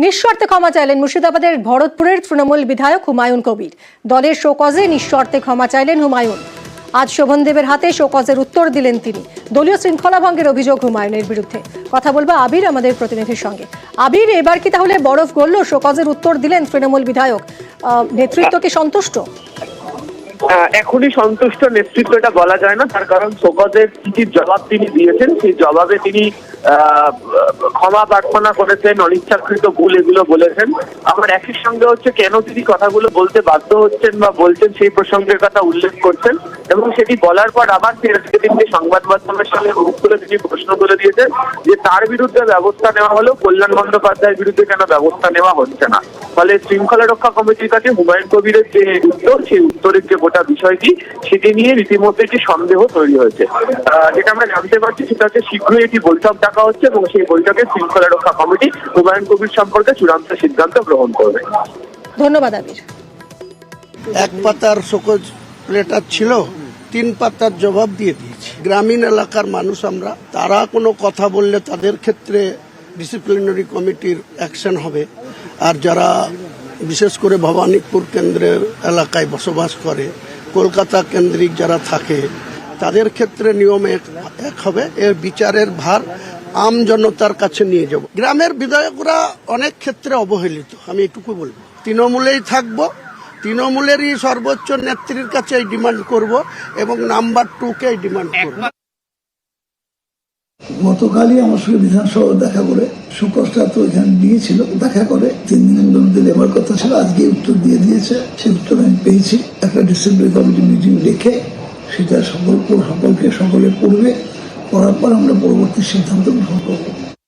নিঃশর্তে ক্ষমা চাইলেন মুর্শিদাবাদের ভরতপুরের তৃণমূল বিধায়ক হুমায়ুন কবির। দলের শোকজে নিঃশর্তে ক্ষমা চাইলেন হুমায়ুন। আজ শোভনদেবের হাতে শোকজের উত্তর দিলেন তিনি। দলীয় শৃঙ্খলা ভঙ্গের অভিযোগ হুমায়ুনের বিরুদ্ধে। কথা বলবো আবির আমাদের প্রতিনিধির সঙ্গে। আবির, এবার কি তাহলে বরফ গড়ল? শোকজের উত্তর দিলেন তৃণমূল বিধায়ক, নেতৃত্ব কি সন্তুষ্ট? এখনই সন্তুষ্ট নেতৃত্বটা বলা যায় না, তার কারণ শোকজের কি জবাব তিনি দিয়েছেন, সেই জবাবে তিনি ক্ষমা প্রার্থনা করেছেন, অনিচ্ছাকৃত ভুল এগুলো বলেছেন। আবার একই সঙ্গে হচ্ছে কেন তিনি কথাগুলো বলতে বাধ্য হচ্ছেন বা বলছেন সেই প্রসঙ্গের কথা উল্লেখ করছেন, এবং সেটি বলার পর আবার তিনি সংবাদ মাধ্যমের সঙ্গে মুখ তুলে তিনি প্রশ্ন তুলে দিয়েছেন যে তার বিরুদ্ধে ব্যবস্থা নেওয়া হলেও কল্যাণ বন্দ্যোপাধ্যায়ের বিরুদ্ধে কেন ব্যবস্থা নেওয়া হচ্ছে না। ফলে শৃঙ্খলা রক্ষা কমিটির কাছে হুমায়ুন কবিরের যে উত্তর, সেই উত্তরের যে গোটা বিষয়টি, সেটি নিয়ে রীতিমধ্যে একটি সন্দেহ তৈরি হয়েছে। যেটা আমরা জানতে পারছি সেটা হচ্ছে শীঘ্রই একটি বৈঠক ডাকা হচ্ছে এবং সেই বৈঠকে শৃঙ্খলা রক্ষা কমিটি হুমায়ুন কবির সম্পর্কে চূড়ান্ত সিদ্ধান্ত গ্রহণ করবে। ধন্যবাদ আবির। এক পাতার শোকজ লেটার ছিল, 3 পাতার জবাব দিয়ে দিয়েছি। গ্রামীণ এলাকার মানুষ আমরা, তারা কোনো কথা বললে তাদের ক্ষেত্রে ডিসিপ্লিনারি কমিটির অ্যাকশন হবে। আর যারা বিশেষ করে ভবানীপুর কেন্দ্রের এলাকায় বসবাস করে, কলকাতা কেন্দ্রিক যারা থাকে, তাদের ক্ষেত্রে নিয়ম এক হবে। এর বিচারের ভার আম জনতার কাছে নিয়ে যাব। গ্রামের বিধায়করা অনেক ক্ষেত্রে অবহেলিত, আমি এটুকু বলবো। তৃণমূলেই থাকবো, তৃণমূলেরই সর্বোচ্চ নেত্রীর কাছে ডিমান্ড করব এবং নাম্বার 2-কে ডিমান্ড করব। গতকালই আমার সঙ্গে বিধানসভা দেখা করে সুকষ্টা তো এখানে দিয়েছিল, দেখা করে 3 দিনের মধ্যে লেবার কথা ছিল, আজকে উত্তর দিয়ে দিয়েছে। সেই উত্তর আমি পেয়েছি। একটা ডিসিপ্লিনারি কমিটি মিটিং ডেকে সেটা সকলকে সকলে পড়বে, পড়ার পর আমরা পরবর্তী সিদ্ধান্ত গ্রহণ করবো।